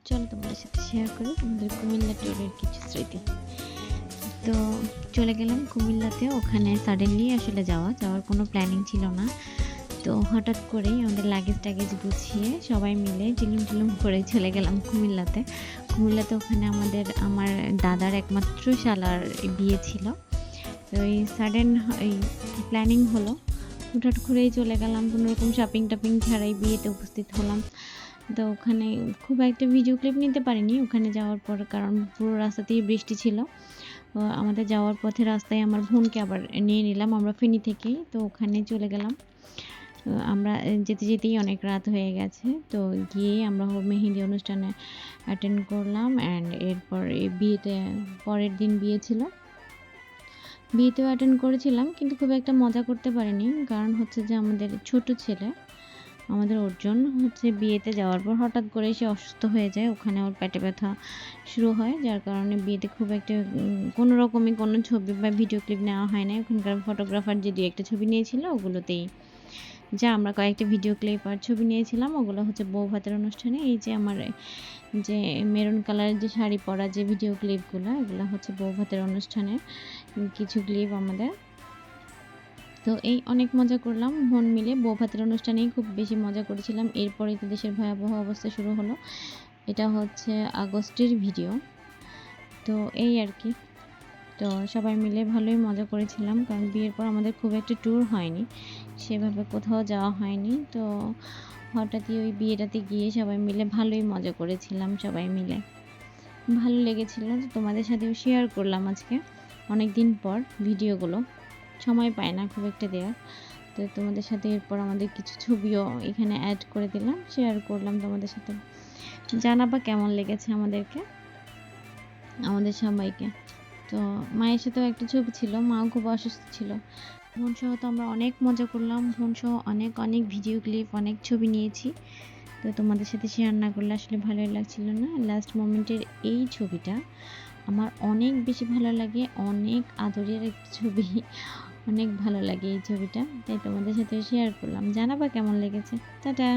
চলো তোমাদের সাথে শেয়ার করি আমাদের কুমিল্লা ট্যুরের কিছু স্মৃতি। তো চলে গেলাম কুমিল্লাতে, ওখানে সাডেনলি আসলে যাওয়ার কোনো প্ল্যানিং ছিল না। তো হঠাৎ করেই আমাদের লাগেজ গুছিয়ে সবাই মিলে টিলুম করে চলে গেলাম কুমিল্লাতে। ওখানে আমার দাদার একমাত্র শালার বিয়ে ছিল। তো এই সাডেন এই প্ল্যানিং হলো, হুটহাট করেই চলে গেলাম, কোনো রকম শপিং টপিং ছাড়াই বিয়েতে উপস্থিত হলাম। তো ওখানে খুব একটা ভিডিও ক্লিপ নিতে পারিনি ওখানে যাওয়ার পর, কারণ পুরো রাস্তাতেই বৃষ্টি ছিল। আমাদের যাওয়ার পথে রাস্তায় আমার বোনকে আবার নিয়ে নিলাম আমরা ফেনী থেকেই। তো ওখানে চলে গেলাম। আমরা যেতেই অনেক রাত হয়ে গেছে। তো গিয়েই আমরা মেহেদি অনুষ্ঠানে অ্যাটেন্ড করলাম। অ্যান্ড এরপর এই বিয়েতে পরের দিন বিয়ে ছিল, বিয়েতেও অ্যাটেন্ড করেছিলাম, কিন্তু খুব একটা মজা করতে পারিনি। কারণ হচ্ছে যে আমাদের ছোট ছেলে, আমাদের অর্জুন হচ্ছে বিয়েতে যাওয়ার পর হঠাৎ করে সে অসুস্থ হয়ে যায়, ওখানে ওর পেটে ব্যথা শুরু হয়, যার কারণে বিয়েতে খুব একটা কোনো রকমই কোনো ছবি বা ভিডিও ক্লিপ নেওয়া হয় না। ওখানকার ফটোগ্রাফার যে 2-1টা ছবি নিয়েছিল ওগুলোতেই যা আমরা কয়েকটা ভিডিও ক্লিপ আর ছবি নিয়েছিলাম, ওগুলো হচ্ছে বউ ভাতের অনুষ্ঠানে। এই যে আমার যে মেরুন কালারের যে শাড়ি পরা যে ভিডিও ক্লিপগুলো, এগুলো হচ্ছে বউ ভাতের অনুষ্ঠানে কিছু ক্লিপ আমাদের। তো এই অনেক মজা করলাম বোন মিলে, বউ ভাতের অনুষ্ঠানেই খুব বেশি মজা করেছিলাম। এরপরেই তো দেশের ভয়াবহ অবস্থা শুরু হলো। এটা হচ্ছে আগস্টের ভিডিও। তো এই আর কি, তো সবাই মিলে ভালোই মজা করেছিলাম, কারণ বিয়ের পর আমাদের খুব একটা ট্যুর হয়নি, সেভাবে কোথাও যাওয়া হয়নি। তো হঠাৎই ওই বিয়েটাতে গিয়ে সবাই মিলে ভালোই মজা করেছিলাম, সবাই মিলে ভালো লেগেছিল। তো তোমাদের সাথেও শেয়ার করলাম আজকে অনেক দিন পর ভিডিওগুলো, সময় পায় না খুব একটা দেওয়ার। তো তোমাদের সাথে এরপর আমাদের কিছু ছবিও এখানে অ্যাড করে দিলাম, শেয়ার করলাম তোমাদের সাথে। জানাবা কেমন লেগেছে আমাদের সবাইকে। তো মায়ের সাথেও একটা ছবি ছিল, মাও খুব অসুস্থ ছিল। বোন সহ তো আমরা অনেক মজা করলাম, বোন সহ অনেক ভিডিও ক্লিপ, অনেক ছবি নিয়েছি। তো তোমাদের সাথে শেয়ার না করলে আসলে ভালোই লাগছিল না। লাস্ট মোমেন্টের এই ছবিটা আমার অনেক বেশি ভালো লাগে, অনেক আদরের একটা ছবি, অনেক ভালো লাগে এই ছবিটা, তাই তোমাদের সাথে শেয়ার করলাম। জানাবা কেমন লেগেছে। টাটা।